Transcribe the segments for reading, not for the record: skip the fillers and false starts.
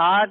8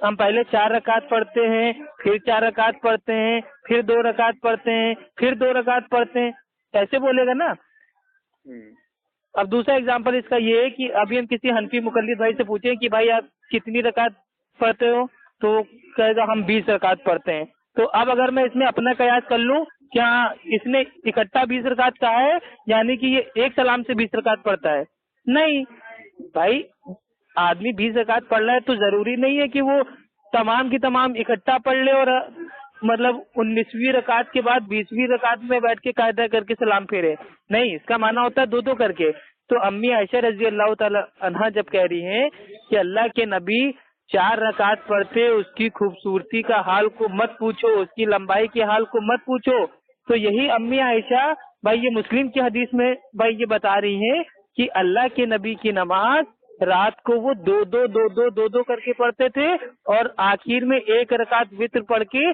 ہم پہلے 4 رکعت پڑھتے ہیں، پھر 4 رکعت پڑھتے ہیں، پھر 2 رکعت پڑھتے ہیں، پھر 2 رکعت پڑھتے ہیں، ایسے بولے گا نا. اب دوسرا اگزامپل اس کا یہ ہے کہ ابھی ہم کسی حنفی مقلد بھائی سے پوچھیں کہ بھائی آپ کتنی رکعت پڑھتے ہو، تو وہ کہے گا ہم 20 رکعت پڑھتے ہیں. تو اب اگر میں اس میں اپنا قیاس کر لوں، کیا اس نے اکٹھا 20 رکعت کہا ہے، یعنی کہ یہ ایک سلام سے 20 رکعت پڑھتا ہے؟ نہیں بھائی، آدمی 20 رکعت پڑھ رہا ہے تو ضروری نہیں ہے کہ وہ تمام کی تمام اکٹھا پڑھ لے اور مطلب 19ویں رکعت کے بعد 20ویں رکعت میں بیٹھ کے قاعدہ کر کے سلام پھیرے. نہیں، اس کا معنی ہوتا ہے 2 کر کے. تو امی عائشہ رضی اللہ تعالی عنہا جب کہہ رہی ہیں کہ اللہ کے نبی 4 رکعت پڑھتے، اس کی خوبصورتی کا حال کو مت پوچھو، اس کی لمبائی کے حال کو مت پوچھو، تو یہی امی عائشہ بھائی یہ مسلم کی حدیث میں بھائی یہ بتا رہی ہیں کہ اللہ کے نبی کی نماز رات کو وہ 2 کر کے پڑھتے تھے، اور آخر میں 1 رکعت وتر پڑھ کے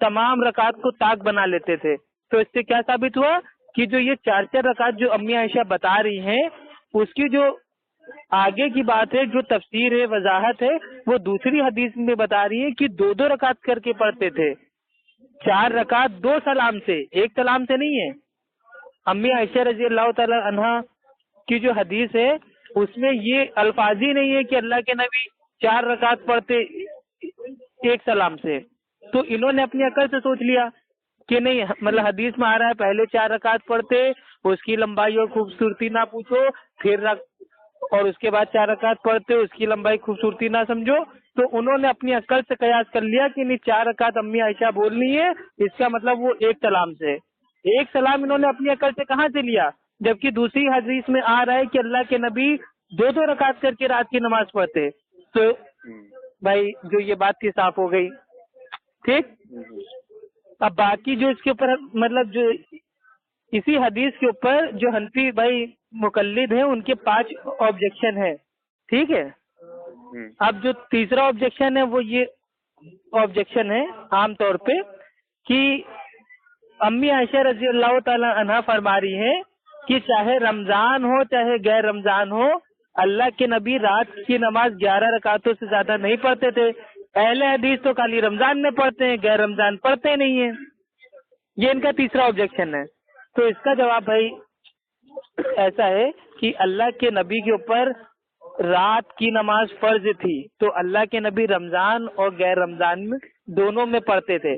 تمام رکعت کو طاق بنا لیتے تھے. تو اس سے کیا ثابت ہوا کہ جو یہ 4 رکعت جو امی عائشہ بتا رہی ہیں، اس کی جو آگے کی بات ہے، جو تفسیر ہے، وضاحت ہے، وہ دوسری حدیث میں بتا رہی ہے کہ 2 رکعت کر کے پڑھتے تھے. 4 رکعت 2 سلام سے، 1 سلام سے نہیں ہے. امی عائشہ رضی اللہ تعالی عنہا کی جو حدیث ہے اس میں یہ الفاظ ہی نہیں ہے کہ اللہ کے نبی 4 رکعت پڑھتے 1 سلام سے. تو انہوں نے اپنی عقل سے سوچ لیا کہ نہیں، مطلب حدیث میں آ رہا ہے پہلے 4 رکعت پڑھتے، اس کی لمبائی اور خوبصورتی نہ پوچھو، پھر اور اس کے بعد 4 رکعت پڑھتے، اس کی لمبائی خوبصورتی نہ سمجھو. تو انہوں نے اپنی عقل سے قیاس کر لیا کہ نہیں 4 رکعت امی عائشہ بولنی ہے، اس کا مطلب وہ 1 سلام سے. 1 سلام انہوں نے اپنی عقل سے کہاں سے لیا، جبکہ دوسری حدیث میں آ رہا ہے کہ اللہ کے نبی 2 رکعت کر کے رات کی نماز پڑھتے. تو بھائی جو یہ بات تھی صاف ہو گئی. ٹھیک. اب باقی جو اس کے اوپر مطلب جو اسی حدیث کے اوپر جو حنفی بھائی مقلد ہیں ان کے 5 آبجیکشن ہیں. ٹھیک ہے. اب جو تیسرا آبجیکشن ہے وہ یہ آبجیکشن ہے عام طور پہ کہ امی عائشہ رضی اللہ تعالی عنہا فرما رہی ہیں کہ چاہے رمضان ہو چاہے غیر رمضان ہو، اللہ کے نبی رات کی نماز 11 رکعتوں سے زیادہ نہیں پڑھتے تھے. اہل حدیث تو خالی رمضان میں پڑھتے ہیں، غیر رمضان پڑھتے نہیں ہیں. یہ ان کا تیسرا آبجیکشن ہے. تو اس کا جواب بھائی ایسا ہے کہ اللہ کے نبی کے اوپر رات کی نماز فرض تھی، تو اللہ کے نبی رمضان اور غیر رمضان میں دونوں میں پڑھتے تھے.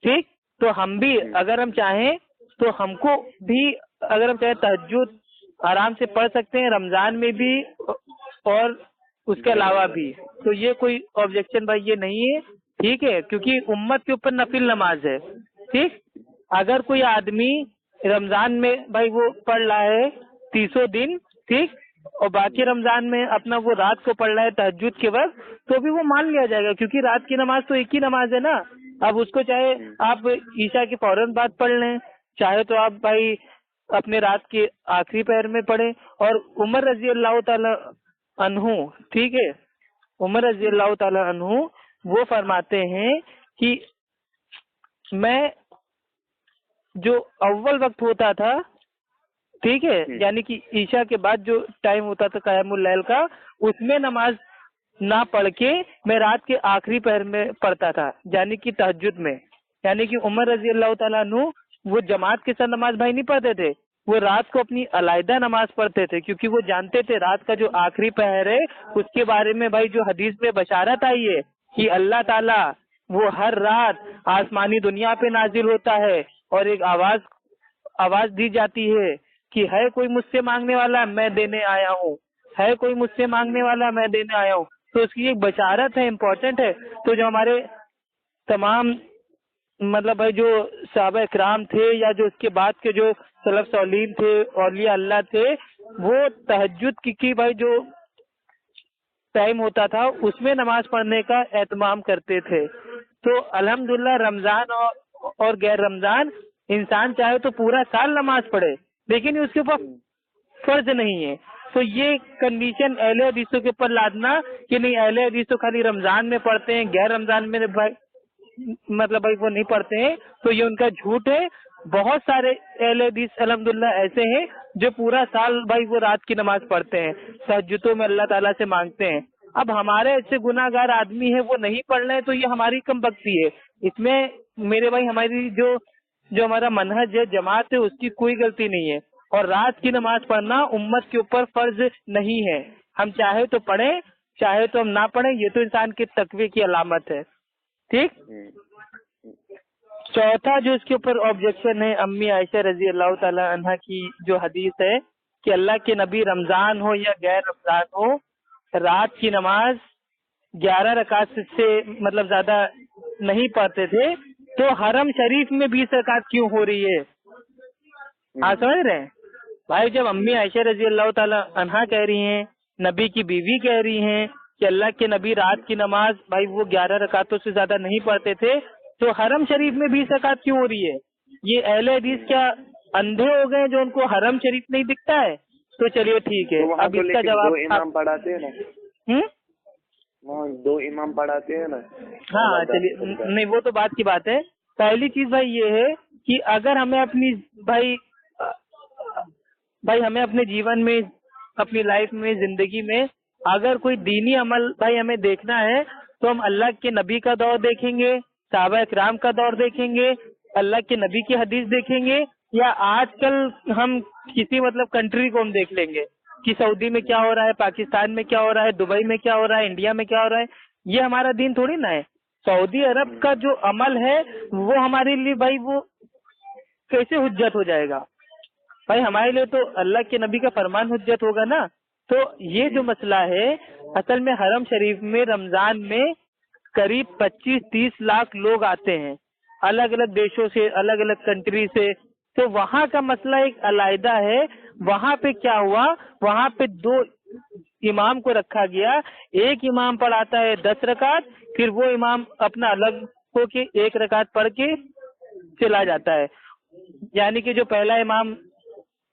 ٹھیک. تو ہم بھی اگر ہم چاہیں تو ہم کو بھی اگر ہم چاہیں تہجد آرام سے پڑھ سکتے ہیں، رمضان میں بھی اور اس کے علاوہ بھی. تو یہ کوئی آبجیکشن بھائی یہ نہیں ہے. ٹھیک ہے. کیونکہ امت کے اوپر نفل نماز ہے. ٹھیک. اگر کوئی آدمی رمضان میں بھائی وہ پڑھ رہا ہے 300 دن، ٹھیک، اور باقی رمضان میں اپنا وہ رات کو پڑھ رہا ہے تہجد کے وقت، تو بھی وہ مان لیا جائے گا، کیونکہ رات کی نماز تو ایک ہی نماز ہے نا. اب اس کو چاہے آپ عشاء کے فوراً بعد پڑھ لیں، چاہے تو آپ بھائی اپنے رات کے آخری پہر میں پڑھیں. اور عمر رضی اللہ تعالی عنہ، ٹھیک ہے، عمر رضی اللہ تعالی عنہ وہ فرماتے ہیں کہ میں جو اول وقت ہوتا تھا، ٹھیک ہے، یعنی کہ عشاء کے بعد جو ٹائم ہوتا تھا قیام اللیل کا، اس میں نماز نہ پڑھ کے میں رات کے آخری پہر میں پڑھتا تھا، یعنی کہ تہجد میں. یعنی کہ عمر رضی اللہ تعالیٰ عنہ وہ جماعت کے ساتھ نماز بھائی نہیں پڑھتے تھے، وہ رات کو اپنی علیحدہ نماز پڑھتے تھے، کیونکہ وہ جانتے تھے رات کا جو آخری پہر ہے اس کے بارے میں بھائی جو حدیث میں بشارت آئی ہے کہ اللہ تعالیٰ وہ ہر رات آسمانی دنیا پہ نازل ہوتا ہے اور ایک آواز دی جاتی ہے کہ ہے کوئی مجھ سے مانگنے والا میں دینے آیا ہوں، ہے کوئی مجھ سے مانگنے والا میں دینے آیا ہوں. تو اس کی ایک بشارت ہے، امپورٹنٹ ہے. تو جو ہمارے تمام مطلب بھائی جو صحابہ اکرام تھے یا جو اس کے بعد کے جو سلف صالحین تھے، اولیاء اللہ تھے، وہ تہجد کی بھائی جو ٹائم ہوتا تھا اس میں نماز پڑھنے کا اہتمام کرتے تھے. تو الحمدللہ رمضان اور غیر رمضان انسان چاہے تو پورا سال نماز پڑھے، لیکن اس کے اوپر فرض نہیں ہے. تو یہ کنڈیشن اہل حدیثوں کے اوپر لادنا کہ نہیں اہل حدیث تو خالی رمضان میں پڑھتے ہیں، غیر رمضان میں مطلب بھائی وہ نہیں پڑھتے ہیں، تو یہ ان کا جھوٹ ہے. بہت سارے اہل حدیث الحمدللہ ایسے ہیں جو پورا سال بھائی وہ رات کی نماز پڑھتے ہیں، تہجدوں میں اللہ تعالیٰ سے مانگتے ہیں. اب ہمارے ایسے گناہگار آدمی ہے وہ نہیں پڑھ رہے تو یہ ہماری کم بختی ہے. اس میں میرے بھائی ہماری جو ہمارا منہج ہے جماعت ہے اس کی کوئی غلطی نہیں ہے. اور رات کی نماز پڑھنا امت کے اوپر فرض نہیں ہے. ہم چاہے تو پڑھیں چاہے تو ہم نہ پڑھیں, یہ تو انسان کے تقوی کی علامت ہے. ٹھیک. چوتھا جو اس کے اوپر آبجیکشن ہے امی عائشہ رضی اللہ تعالی عنہا کی جو حدیث ہے کہ اللہ کے نبی رمضان ہو یا غیر رمضان ہو رات کی نماز 11 رکعت سے مطلب زیادہ نہیں پڑھتے تھے, تو حرم شریف میں 20 رکعت کیوں ہو رہی ہے؟ آپ سمجھ رہے ہیں بھائی؟ جب امی عائشہ رضی اللہ تعالی عنہا کہہ رہی ہیں, نبی کی بیوی کہہ رہی ہیں کہ اللہ کے نبی رات کی نماز بھائی وہ 11 رکعتوں سے زیادہ نہیں پڑھتے تھے, تو حرم شریف میں 20 رکعت کیوں ہو رہی ہے؟ یہ اہل حدیث کیا اندھے ہو گئے جو ان کو حرم شریف نہیں دکھتا ہے؟ تو چلیے ٹھیک ہے, اب اس کا جواب 2 امام پڑھاتے ہیں نا, 2 امام پڑھاتے ہیں نا. ہاں چلیے, نہیں وہ تو بات کی بات ہے. پہلی چیز بھائی یہ ہے کہ اگر ہمیں اپنی بھائی ہمیں اپنے جیون میں اپنی لائف میں زندگی میں اگر کوئی دینی عمل بھائی ہمیں دیکھنا ہے تو ہم اللہ کے نبی کا دور دیکھیں گے, صحابہ اکرام کا دور دیکھیں گے, اللہ کے نبی کی حدیث دیکھیں گے, یا آج کل ہم کسی مطلب کنٹری کو ہم دیکھ لیں گے کہ سعودی میں کیا ہو رہا ہے, پاکستان میں کیا ہو رہا ہے, دبئی میں کیا ہو رہا ہے, انڈیا میں کیا ہو رہا ہے. یہ ہمارا دین تھوڑی نا ہے. سعودی عرب کا جو عمل ہے وہ ہمارے لیے بھائی وہ کیسے حجت ہو جائے گا بھائی؟ ہمارے لیے تو اللہ کے نبی کا فرمان حجت ہوگا نا. تو یہ جو مسئلہ ہے اصل میں حرم شریف میں رمضان میں قریب 25-30 لاکھ لوگ آتے ہیں الگ الگ دیشوں سے, الگ الگ کنٹری سے. تو وہاں کا مسئلہ ایک علیحدہ ہے. وہاں پہ کیا ہوا, وہاں پہ 2 امام کو رکھا گیا. ایک امام پڑھاتا ہے 10 رکعت, پھر وہ امام اپنا الگ ہو کے 1 رکعت پڑھ کے چلا جاتا ہے. یعنی کہ جو پہلا امام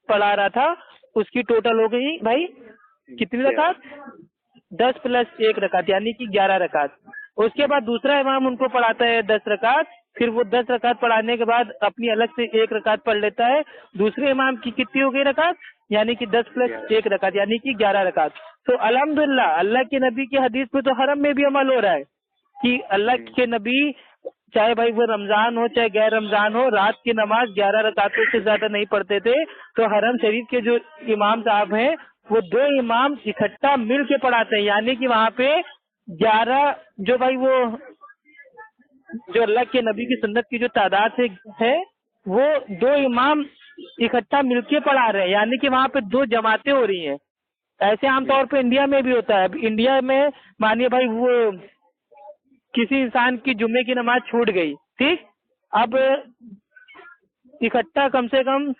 پڑھا رہا تھا اس کی ٹوٹل ہو گئی بھائی کتنی رکعت؟ 10 + 1 رکعت یعنی کہ 11 رکعت. اس کے بعد دوسرا امام ان کو پڑھاتا ہے 10 رکعت, پھر وہ 10 رکعت پڑھانے کے بعد اپنی الگ سے 1 رکعت پڑھ لیتا ہے. دوسرے امام کی کتنی ہو گئی رکعت؟ یعنی کہ 10 + 1 رکعت یعنی کہ 11 رکعت. تو الحمدللہ اللہ کے نبی کی حدیث پہ تو حرم میں بھی عمل ہو رہا ہے کہ اللہ کے نبی چاہے بھائی وہ رمضان ہو چاہے غیر رمضان ہو رات کی نماز 11 رکعتوں سے زیادہ نہیں پڑھتے تھے. تو حرم شریف کے جو امام صاحب ہیں وہ 2 امام اکٹھا مل کے پڑھاتے ہیں, یعنی کہ وہاں پہ 11 جو بھائی وہ جو اللہ کے نبی کی سنت کی جو تعداد ہے وہ 2 امام اکٹھا مل کے پڑھا رہے ہیں, یعنی کہ وہاں پہ 2 جماعتیں ہو رہی ہیں. ایسے عام طور پہ انڈیا میں بھی ہوتا ہے. اب انڈیا میں مانیے بھائی وہ کسی انسان کی جمعے کی نماز چھوٹ گئی, ٹھیک, اب اکٹھا کم سے کم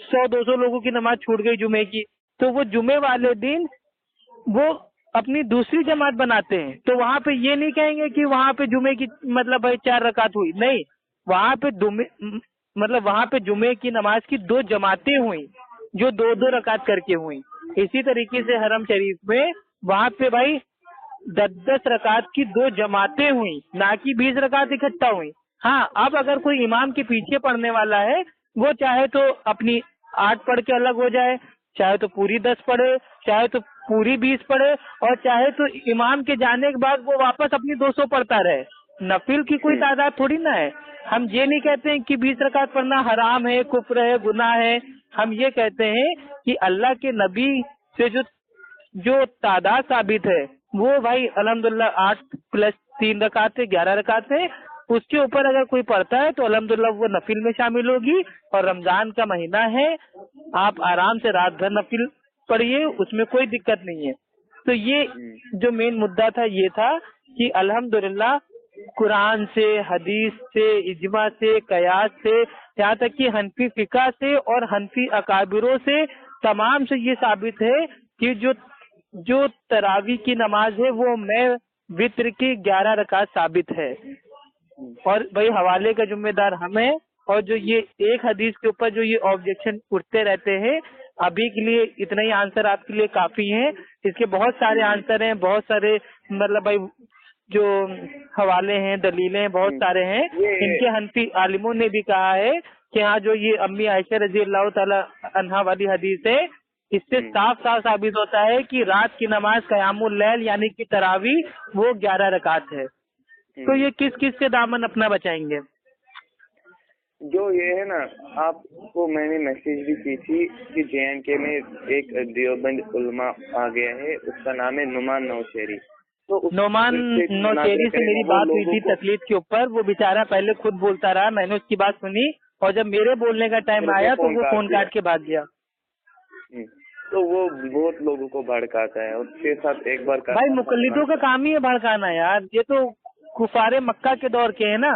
100-200 لوگوں کی نماز چھوٹ گئی جمعے کی, تو وہ جمعے والے دن وہ اپنی دوسری جماعت بناتے ہیں. تو وہاں پہ یہ نہیں کہیں گے کہ وہاں پہ جمعے کی مطلب بھائی 4 رکعت ہوئی, نہیں, وہاں پہ مطلب وہاں پہ جمعے کی نماز کی 2 جماعتیں ہوئیں جو 2-2 رکعت کر کے ہوئیں. اسی طریقے سے حرم شریف میں وہاں پہ بھائی 10 رکعت کی 2 جماعتیں ہوئیں, نہ کہ 20 رکعت اکٹھا ہوئیں. ہاں اب اگر کوئی امام کے پیچھے پڑھنے والا ہے وہ چاہے تو اپنی 8 پڑھ کے الگ ہو جائے, چاہے تو پوری 10 پڑھے, چاہے تو پوری 20 پڑھے, اور چاہے تو امام کے جانے کے بعد وہ واپس اپنی 200 پڑھتا رہے. نفل کی کوئی تعداد تھوڑی نا ہے. ہم یہ نہیں کہتے ہیں کہ 20 رکعت پڑھنا حرام ہے, کفر ہے, گناہ ہے. ہم یہ کہتے ہیں کہ اللہ کے نبی سے جو تعداد ثابت ہے وہ بھائی الحمدللہ 8 + 3 رکعت 11 رکعت ہے. اس کے اوپر اگر کوئی پڑھتا ہے تو الحمدللہ وہ نفل میں شامل ہوگی. اور رمضان کا مہینہ ہے, آپ آرام سے رات بھر نفل پڑھیے, اس میں کوئی دقت نہیں ہے. تو یہ جو مین مدعا تھا یہ تھا کہ الحمدللہ قرآن سے, حدیث سے, اجماع سے, قیاس سے, یہاں تک کہ حنفی فقہ سے اور حنفی اکابروں سے تمام سے یہ ثابت ہے کہ جو تراویح کی نماز ہے وہ میں وتر کی 11 رکعت ثابت ہے. اور بھائی حوالے کا ذمہ دار ہمیں, اور جو یہ ایک حدیث کے اوپر جو یہ آبجیکشن اٹھتے رہتے ہیں, ابھی کے لیے اتنا ہی آنسر آپ کے لیے کافی ہے. اس کے بہت سارے آنسر ہیں, بہت سارے مطلب بھائی جو حوالے ہیں, دلیلیں ہیں, بہت سارے ہیں. ان کے حنفی عالموں نے بھی کہا ہے کہ ہاں جو یہ امی عائشہ رضی اللہ تعالی عنہا والی حدیث ہے اس سے صاف صاف ثابت ہوتا ہے کہ رات کی نماز قیام اللیل یعنی کہ تراویح وہ 11 رکعت ہے. تو یہ کس کس سے دامن اپنا بچائیں گے؟ جو یہ ہے نا، آپ کو میں نے میسج بھی کی تھی کہ JNK میں ایک دیوبند علماء آ گیا ہے، اس کا نام ہے نعمان نوشیری. تو نعمان نوشیری سے میری بات ہوئی تھی تقلید کے اوپر. وہ بیچارہ پہلے خود بولتا رہا، میں نے اس کی بات سنی، اور جب میرے بولنے کا ٹائم آیا تو وہ فون کاٹ کے بھاگ گیا. تو وہ بہت لوگوں کو بھڑکاتا ہے، اور 6-7 ایک بار بھائی مقلدوں کا کام ہی ہے بھڑکانا یار. یہ تو کفار مکہ کے دور کے ہیں نا.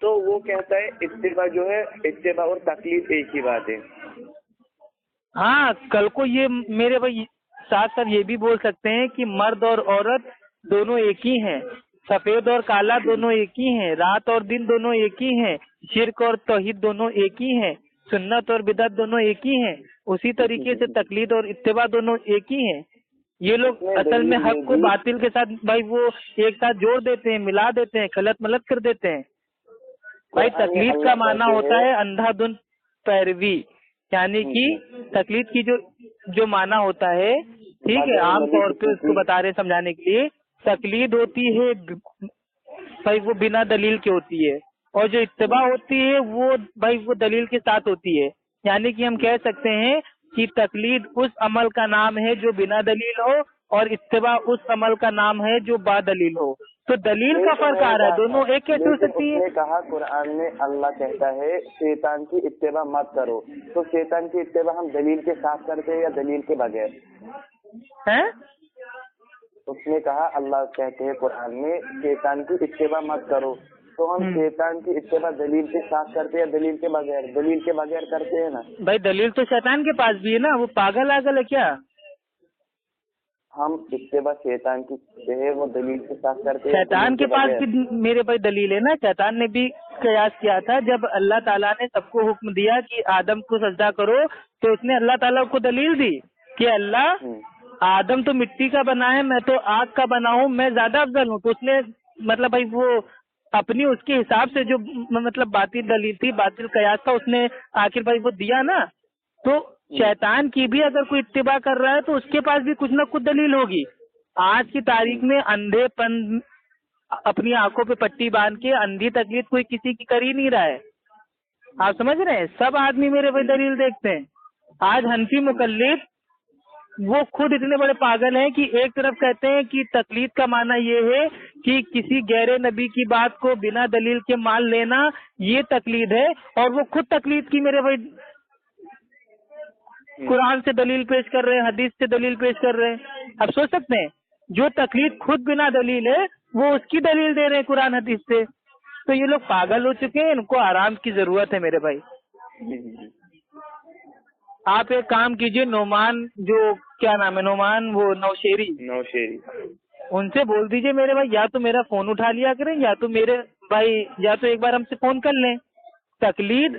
تو وہ کہتا ہے اتباع جو ہے، اتباع اور تقلید ایک ہی بات ہے. ہاں، کل کو یہ میرے بھائی ساتھ ساتھ یہ بھی بول سکتے ہیں کہ مرد اور عورت دونوں ایک ہی ہیں، سفید اور کالا دونوں ایک ہی ہیں، رات اور دن دونوں ایک ہی ہیں، شرک اور توحید دونوں ایک ہی ہیں، سنت اور بدعت دونوں ایک ہی ہیں. اسی طریقے سے تقلید اور اتباع دونوں ایک ہی ہیں. یہ لوگ اصل میں حق کو باطل کے ساتھ بھائی وہ ایک ساتھ جوڑ دیتے ہیں، ملا دیتے ہیں، خلط ملط کر دیتے ہیں. بھائی تقلید کا معنی ہوتا ہے اندھا دھند پیروی، یعنی کہ تقلید کی جو معنی ہوتا ہے، ٹھیک ہے، عام طور پہ اس کو بتا رہے سمجھانے کے لیے. تقلید ہوتی ہے بھائی وہ بنا دلیل کے ہوتی ہے، اور جو اتباع ہوتی ہے وہ بھائی وہ دلیل کے ساتھ ہوتی ہے. یعنی کہ ہم کہہ سکتے ہیں کہ تقلید اس عمل کا نام ہے جو بنا دلیل ہو، اور اتباع اس عمل کا نام ہے جو با دلیل ہو. تو دلیل کا فرق آ رہا ہے، دونوں ایک کیسے ہو سکتی ہے؟ کہا قرآن میں اللہ کہتا ہے شیطان کی اتباع مت کرو. تو شیطان کی اتباع ہم دلیل کے ساتھ کرتے ہیں یا دلیل کے بغیر؟ اس نے کہا اللہ کہتے ہیں قرآن میں شیطان کی اتباع مت کرو. تو ہم شیطان کی اتباع دلیل کے ساتھ کرتے ہیں یا دلیل کے بغیر؟ دلیل کے بغیر کرتے ہیں نا. بھائی دلیل تو شیطان کے پاس بھی ہے نا، وہ پاگل آگل ہے کیا؟ ہم اتباع شیطان کی ہے وہ دلیل کے ساتھ کرتے ہیں. شیطان کے پاس بھی میرے بھائی دلیل ہے نا. شیطان نے بھی قیاس کیا تھا جب اللہ تعالیٰ نے سب کو حکم دیا کہ آدم کو سجدہ کرو، تو اس نے اللہ تعالیٰ کو دلیل دی کہ اللہ آدم تو مٹی کا بنا ہے، میں تو آگ کا بنا ہوں، میں زیادہ افضل ہوں. تو اس نے مطلب بھائی وہ اپنی اس کے حساب سے جو مطلب باطل دلیل تھی، باطل قیاس تھا، اس نے آخر بھائی وہ دیا نا. تو شیطان کی بھی اگر کوئی اتباع کر رہا ہے تو اس کے پاس بھی کچھ نہ کچھ دلیل ہوگی. آج کی تاریخ میں اندھے پن اپنی آنکھوں پہ پٹی باندھ کے اندھی تقلید کوئی کسی کی کر ہی نہیں رہا ہے. آپ سمجھ رہے ہیں؟ سب آدمی میرے بھائی دلیل دیکھتے ہیں. آج حنفی مقلد وہ خود اتنے بڑے پاگل ہیں کہ ایک طرف کہتے ہیں کہ تقلید کا معنی یہ ہے کہ کسی غیر نبی کی بات کو بنا دلیل کے مان لینا، یہ تقلید ہے. اور وہ خود تقلید کی میرے بھائی قرآن سے دلیل پیش کر رہے ہیں، حدیث سے دلیل پیش کر رہے ہیں. اب سوچ سکتے ہیں جو تقلید خود بنا دلیل ہے وہ اس کی دلیل دے رہے ہیں قرآن حدیث سے. تو یہ لوگ پاگل ہو چکے ہیں، ان کو آرام کی ضرورت ہے میرے بھائی. آپ ایک کام کیجئے، نعمان جو کیا نام ہے، نعمان وہ نوشیری ان سے بول دیجئے میرے بھائی یا تو میرا فون اٹھا لیا کریں، یا تو میرے بھائی یا تو ایک بار ہم سے فون کر لیں. تقلید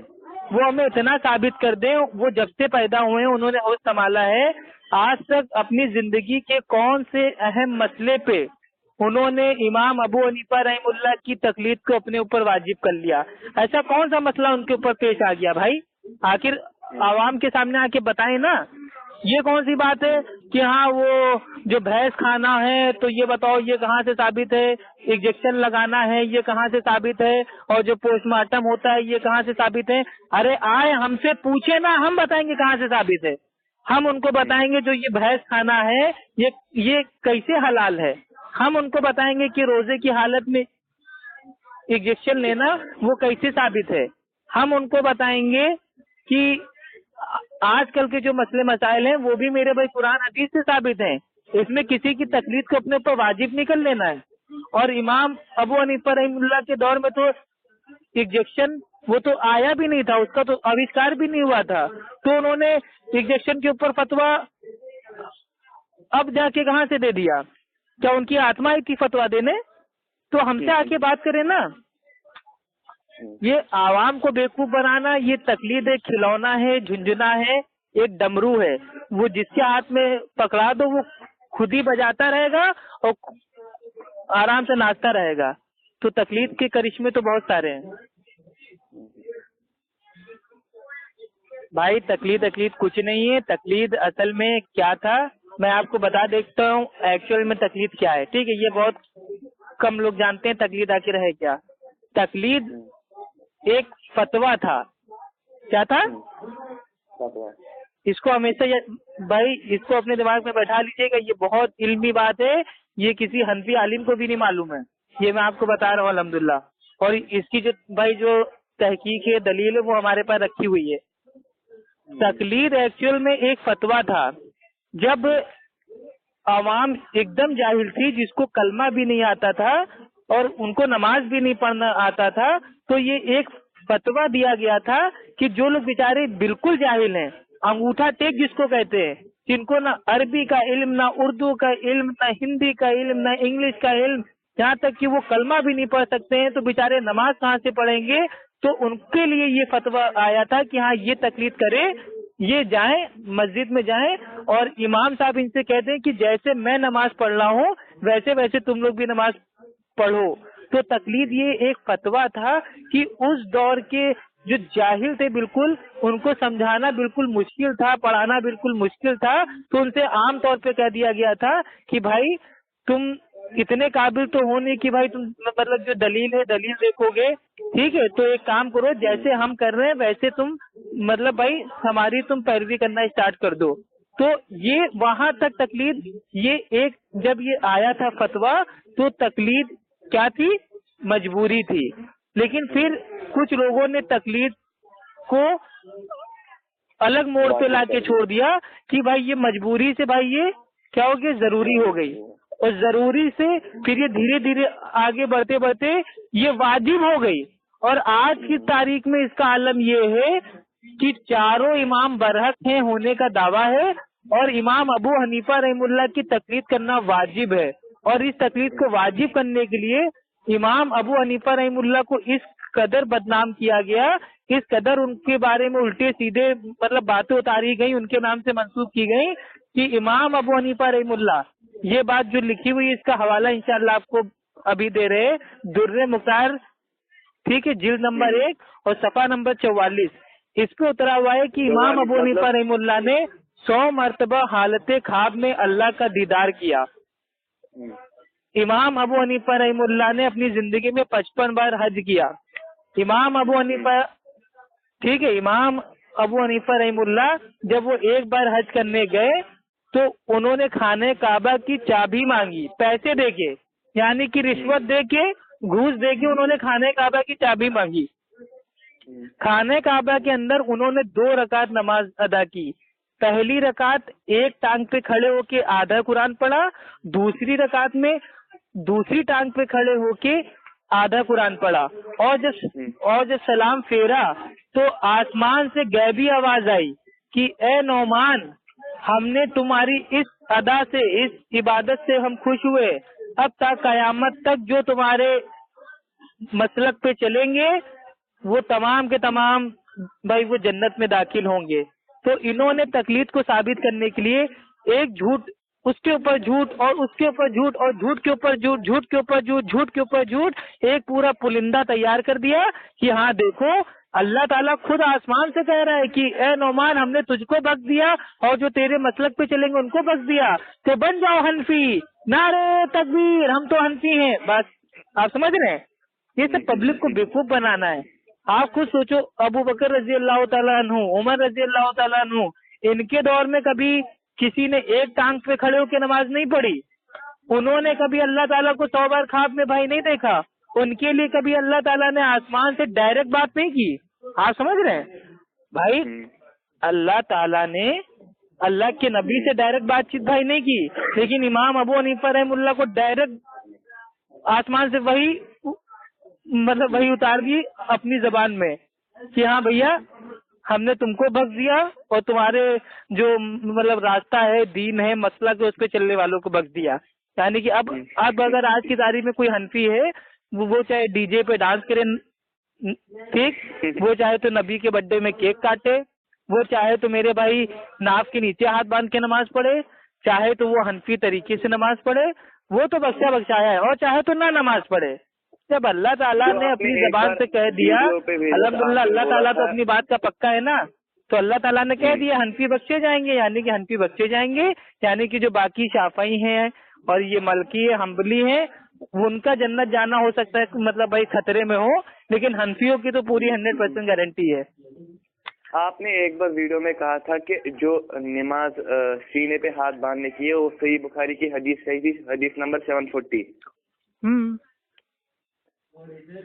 وہ ہمیں اتنا ثابت کر دیں، وہ جب سے پیدا ہوئے ہیں انہوں نے ہوش سنبھالا ہے، آج تک اپنی زندگی کے کون سے اہم مسئلے پہ انہوں نے امام ابو حنیفہ رحمہ اللہ کی تقلید کو اپنے اوپر واجب کر لیا؟ ایسا کون سا مسئلہ ان کے اوپر پیش آ گیا بھائی؟ آخر عوام کے سامنے آ کے بتائیں نا. یہ کون سی بات ہے کہ ہاں وہ جو بھینس کھانا ہے تو یہ بتاؤ یہ کہاں سے ثابت ہے، انجیکشن لگانا ہے یہ کہاں سے ثابت ہے، اور جو پوسٹ مارٹم ہوتا ہے یہ کہاں سے ثابت ہے؟ ارے آئے ہم سے پوچھے نا، ہم بتائیں گے کہاں سے ثابت ہے. ہم ان کو بتائیں گے جو یہ بھینس کھانا ہے یہ کیسے حلال ہے. ہم ان کو بتائیں گے کہ روزے کی حالت میں انجیکشن لینا وہ کیسے ثابت ہے. ہم ان کو بتائیں گے کہ آج کل کے جو مسئلے مسائل ہیں وہ بھی میرے بھائی قرآن حدیث سے ثابت ہیں. اس میں کسی کی تقلید کو اپنے اوپر واجب نہیں کر لینا ہے. اور امام ابو حنیفہ رحمہ اللہ کے دور میں تو انجیکشن وہ تو آیا بھی نہیں تھا، اس کا تو آوشکار بھی نہیں ہوا تھا. تو انہوں نے انجیکشن کے اوپر فتویٰ اب جا کے کہاں سے دے دیا؟ کیا ان کی آتما ہی تھی فتویٰ دینے؟ تو ہم سے آ کے بات کریں نا. یہ عوام کو بیوقوف بنانا، یہ تقلید ایک کھلونا ہے، جھنجھنا ہے، ایک ڈمرو ہے. وہ جس کے ہاتھ میں پکڑا دو وہ خود ہی بجاتا رہے گا اور آرام سے ناچتا رہے گا. تو تقلید کے کرشمے تو بہت سارے ہیں. بھائی تقلید کچھ نہیں ہے. تقلید اصل میں کیا تھا میں آپ کو بتا دیتا ہوں ایکچوئل میں تقلید کیا ہے. ٹھیک ہے, یہ بہت کم لوگ جانتے ہیں تقلید آخر ہے کیا. تقلید ایک فتویٰ تھا. کیا تھا؟ اس کو ہمیشہ بھائی اس کو اپنے دماغ میں بیٹھا لیجیے گا, یہ بہت علمی بات ہے, یہ کسی حنفی عالم کو بھی نہیں معلوم ہے, یہ میں آپ کو بتا رہا ہوں الحمدللہ. اور اس کی جو بھائی جو تحقیق ہے دلیل ہے وہ ہمارے پاس رکھی ہوئی ہے. تقلید ایکچوئل میں ایک فتویٰ تھا جب عوام ایک دم جاہل تھی, جس کو کلمہ بھی نہیں آتا تھا اور ان کو نماز بھی نہیں پڑھنا آتا تھا, تو یہ ایک فتویٰ دیا گیا تھا کہ جو لوگ بیچارے بالکل جاہل ہیں, انگوٹھا ٹیک جس کو کہتے ہیں, جن کو نہ عربی کا علم, نہ اردو کا علم, نہ ہندی کا علم, نہ انگلش کا علم, یہاں تک کہ وہ کلمہ بھی نہیں پڑھ سکتے ہیں, تو بیچارے نماز کہاں سے پڑھیں گے. تو ان کے لیے یہ فتویٰ آیا تھا کہ ہاں یہ تقلید کرے, یہ جائیں مسجد میں جائیں اور امام صاحب ان سے کہتے ہیں کہ جیسے میں نماز پڑھ رہا ہوں ویسے ویسے تم لوگ بھی نماز پڑھو. تو تقلید یہ ایک فتویٰ تھا کہ اس دور کے جو جاہل تھے بالکل, ان کو سمجھانا بالکل مشکل تھا, پڑھانا بالکل مشکل تھا, تو ان سے عام طور پہ کہہ دیا گیا تھا کہ بھائی تم اتنے قابل تو ہو نہیں کہ بھائی تم مطلب جو دلیل ہے دلیل دیکھو گے, ٹھیک ہے, تو ایک کام کرو جیسے ہم کر رہے ہیں ویسے تم مطلب بھائی ہماری تم پیروی کرنا اسٹارٹ کر دو. تو یہ وہاں تک تقلید, یہ ایک جب یہ آیا تھا فتویٰ تو تقلید کیا تھی, مجبوری تھی. لیکن پھر کچھ لوگوں نے تقلید کو الگ موڑ پہ لا کے چھوڑ دیا کہ بھائی یہ مجبوری سے بھائی یہ کیا ہو گیا, ضروری ہو گئی, اور ضروری سے پھر یہ دھیرے دھیرے آگے بڑھتے بڑھتے یہ واجب ہو گئی. اور آج کی تاریخ میں اس کا عالم یہ ہے کہ چاروں امام برحق ہیں ہونے کا دعویٰ ہے, اور امام ابو حنیفہ رحم اللہ کی تقلید کرنا واجب ہے. اور اس تقلید کو واجب کرنے کے لیے امام ابو حنیفہ رحم اللہ کو اس قدر بدنام کیا گیا, اس قدر ان کے بارے میں الٹے سیدھے مطلب باتیں اتاری گئی, ان کے نام سے منسوخ کی گئی کہ امام ابو حنیفہ رحم اللہ, یہ بات جو لکھی ہوئی اس کا حوالہ انشاءاللہ آپ کو ابھی دے رہے, در مختار, ٹھیک ہے, جلد نمبر 1 اور صفحہ نمبر 44, اس پہ اترا ہوا ہے کہ امام ابو حنیفہ رحم اللہ نے 100 مرتبہ حالت خواب میں اللہ کا دیدار کیا. امام ابو حنیفہ رحم اللہ نے اپنی زندگی میں 55 بار حج کیا. امام ابو حنیفہ, ٹھیک ہے, امام ابو حنیفہ رحم اللہ جب وہ ایک بار حج کرنے گئے تو انہوں نے خانہ کعبہ کی چابی مانگی پیسے دے کے, یعنی کہ رشوت دے کے, گھوس دے کے انہوں نے خانہ کعبہ کی چابی مانگی. خانہ کعبہ کے اندر انہوں نے 2 رکعت نماز ادا کی. پہلی رکعت ایک ٹانگ پہ کھڑے ہو کے آدھا قرآن پڑھا, دوسری رکعت میں دوسری ٹانگ پہ کھڑے ہو کے آدھا قرآن پڑھا, اور جب سلام پھیرا تو آسمان سے غیبی آواز آئی کہ اے نعمان, ہم نے تمہاری اس ادا سے, اس عبادت سے ہم خوش ہوئے, اب تک قیامت تک جو تمہارے مسلک پہ چلیں گے وہ تمام کے تمام بھائی وہ جنت میں داخل ہوں گے. تو انہوں نے تقلید کو ثابت کرنے کے لیے ایک جھوٹ, اس کے اوپر جھوٹ, اور اس کے اوپر جھوٹ, اور جھوٹ کے اوپر جھوٹ, جھوٹ کے اوپر جھوٹ, جھوٹ کے اوپر جھوٹ, ایک پورا پلندہ تیار کر دیا کہ ہاں دیکھو اللہ تعالیٰ خود آسمان سے کہہ رہا ہے کہ اے نعمان ہم نے تجھ کو بخش دیا اور جو تیرے مسلک پہ چلیں گے ان کو بخش دیا, تو بن جاؤ حنفی, نعرے تکبیر, ہم تو حنفی ہیں. بس آپ سمجھ رہے ہیں, یہ سب پبلک کو بیوقوف بنانا ہے. آپ خود سوچو, ابو بکر رضی اللہ تعالیٰ عنہ, عمر رضی اللہ تعالیٰ عنہ, ان کے دور میں کبھی کسی نے ایک ٹانگ پہ کھڑے ہو کے نماز نہیں پڑھی. انہوں نے کبھی اللہ تعالیٰ کو 100 بار خواب میں بھائی نہیں دیکھا. ان کے لیے کبھی اللہ تعالیٰ نے آسمان سے ڈائریکٹ بات نہیں کی. آپ سمجھ رہے ہیں بھائی, اللہ تعالیٰ نے اللہ کے نبی سے ڈائریکٹ بات چیت بھائی نہیں کی, لیکن امام ابو حنیفہ رحم اللہ کو ڈائریکٹ آسمان سے وہی مطلب وہی اتار دی اپنی زبان میں کہ ہاں بھیا ہم نے تم کو بخش دیا اور تمہارے جو مطلب راستہ ہے, دین ہے, مسلک ہے, اس پہ چلنے والوں کو بخش دیا. یعنی کہ اب اگر آج کی تاریخ میں کوئی حنفی ہے وہ چاہے ڈی جے پہ ڈانس کرے, ٹھیک, وہ چاہے تو نبی کے برتھ ڈے میں کیک کاٹے, وہ چاہے تو میرے بھائی ناف کے نیچے ہاتھ باندھ کے نماز پڑھے, چاہے تو وہ حنفی طریقے سے نماز پڑھے, وہ تو بخشا بخشایا ہے, اور چاہے تو نہ نماز پڑھے. جب اللہ تعالیٰ نے اپنی زبان سے کہہ دیا, الحمدللہ اللہ تعالیٰ تو اپنی بات کا پکا ہے نا, تو اللہ تعالیٰ نے کہہ دیا حنفی بخشے جائیں گے، یعنی کہ حنفی بخشے جائیں گے، یعنی کہ جو باقی شافعی ہیں اور یہ ملکی ہے، حنبلی ہیں، ان کا جنت جانا ہو سکتا ہے مطلب بھائی خطرے میں ہو، لیکن حنفیوں کی تو پوری 100% گارنٹی ہے۔ آپ نے ایک بار ویڈیو میں کہا تھا کہ جو نماز سینے پہ ہاتھ باندھنے کی ہے وہ صحیح بخاری کی حدیث حدیث نمبر 740۔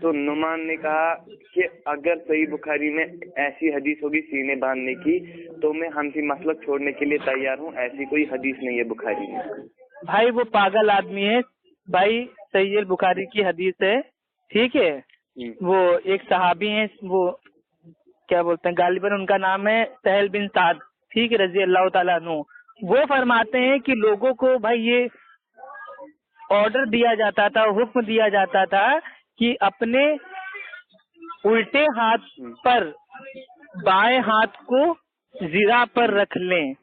تو نعمان نے کہا کہ اگر صحیح بخاری میں ایسی حدیث ہوگی سینے باندھنے کی تو میں حنفی مسلک چھوڑنے کے لیے تیار ہوں، ایسی کوئی حدیث نہیں ہے بخاری میں۔ بھائی وہ پاگل آدمی ہے بھائی، صحیح البخاری کی حدیث ہے، ٹھیک ہے، وہ ایک صحابی ہیں، وہ کیا بولتے ہیں، غالباً ان کا نام ہے سہل بن سعد، ٹھیک ہے، رضی اللہ تعالیٰ عنہ۔ وہ فرماتے ہیں کہ لوگوں کو بھائی یہ آرڈر دیا جاتا تھا، حکم دیا جاتا تھا کہ اپنے الٹے ہاتھ پر بائیں ہاتھ کو زرہ پر رکھ لیں۔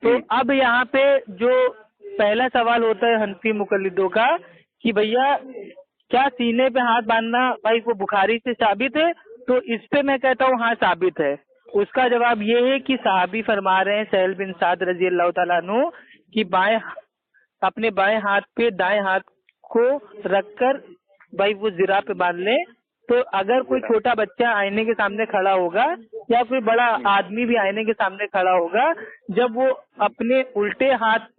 تو اب یہاں پہ جو پہلا سوال ہوتا ہے حنفی مقلدوں کا کہ بھیا کیا سینے پہ ہاتھ باندھنا بھائی وہ بخاری سے ثابت ہے؟ تو اس پہ میں کہتا ہوں ہاں ثابت ہے۔ اس کا جواب یہ ہے کہ صحابی فرما رہے ہیں سہل بن سعد رضی اللہ تعالیٰ عنہ کہ اپنے بائیں ہاتھ پہ دائیں ہاتھ کو رکھ کر بھائی وہ زرہ پہ باندھ لیں۔ تو اگر کوئی چھوٹا بچہ آئینے کے سامنے کھڑا ہوگا یا کوئی بڑا آدمی بھی آئینے کے سامنے کھڑا ہوگا، جب وہ اپنے الٹے ہاتھ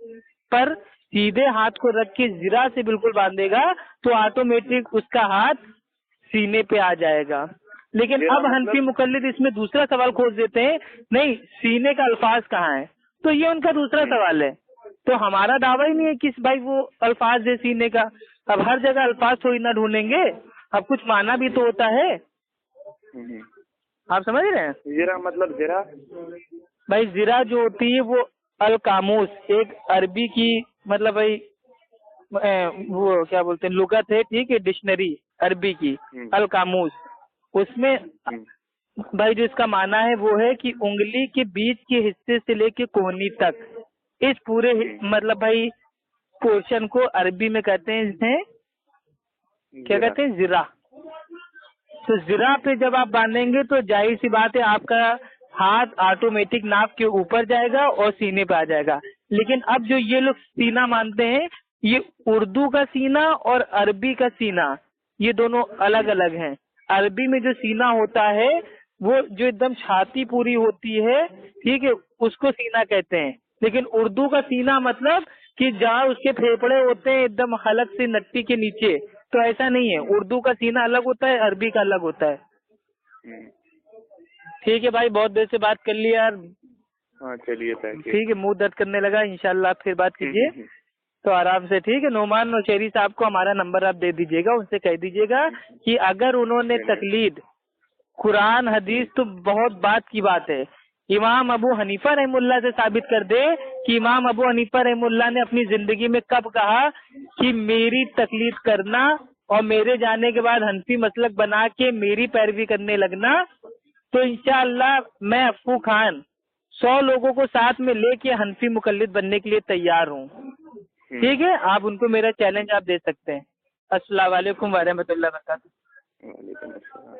پر سیدھے ہاتھ کو رکھ کے زرہ سے بالکل باندھے گا تو آٹومیٹک اس کا ہاتھ سینے پہ آ جائے گا۔ لیکن اب حنفی مقلد اس میں دوسرا سوال کھوج دیتے ہیں، نہیں سینے کا الفاظ کہاں ہے؟ تو یہ ان کا دوسرا سوال ہے۔ تو ہمارا دعویٰ ہی نہیں ہے کہ بھائی وہ الفاظ ہے سینے کا۔ اب ہر جگہ الفاظ تھوڑی نہ ڈھونڈیں گے، اب کچھ معنی بھی تو ہوتا ہے، آپ سمجھ رہے ہیں؟ زرہ مطلب زرہ بھائی زرہ جو ہوتی ہے وہ القاموس، ایک عربی کی مطلب بھائی وہ کیا بولتے ہیں لغت ہے، ٹھیک ہے، ڈکشنری عربی کی القاموس، اس میں بھائی جو اس کا معنی ہے وہ ہے کہ انگلی کے بیچ کے حصے سے لے کے کوہنی تک اس پورے مطلب بھائی پورشن کو عربی میں کہتے ہیں کیا کہتے ہیں زرہ۔ تو زرہ پہ جب آپ باندھیں گے تو ظاہر سی بات ہے آپ کا ہاتھ آٹومیٹک ناف کے اوپر جائے گا اور سینے پہ آ جائے گا۔ لیکن اب جو یہ لوگ سینہ مانتے ہیں، یہ اردو کا سینہ اور عربی کا سینہ یہ دونوں الگ الگ ہیں۔ عربی میں جو سینہ ہوتا ہے وہ جو ایک دم چھاتی پوری ہوتی ہے، ٹھیک ہے، اس کو سینہ کہتے ہیں۔ لیکن اردو کا سینہ مطلب کہ جہاں اس کے پھیپھڑے ہوتے ہیں ایک دم حلق سے نٹی کے نیچے، تو ایسا نہیں ہے، اردو کا سینہ الگ ہوتا ہے، عربی کا الگ ہوتا ہے۔ ٹھیک ہے بھائی، بہت دیر سے بات کر لی یار، ہاں چلیے ٹھیک ہے، منہ درد کرنے لگا، انشاءاللہ پھر بات کیجیے تو آرام سے، ٹھیک ہے۔ نعمان نوشیری صاحب کو ہمارا نمبر آپ دے دیجیے گا، ان سے کہہ دیجیے گا کہ اگر انہوں نے تقلید قرآن حدیث تو بہت بات کی بات ہے، امام ابو حنیفہ رحم اللہ سے ثابت کر دے کہ امام ابو حنیفہ رحم اللہ نے اپنی زندگی میں کب کہا کہ میری تقلید کرنا اور میرے جانے کے بعد حنفی مسلک بنا کے میری پیروی کرنے لگنا، تو انشاءاللہ میں افو خان 100 لوگوں کو ساتھ میں لے کے حنفی مقلد بننے کے لیے تیار ہوں، ٹھیک ہے۔ آپ ان کو میرا چیلنج آپ دے سکتے ہیں۔ السلام علیکم ورحمۃ اللہ وبرکاتہ۔ وعلیکم السلام۔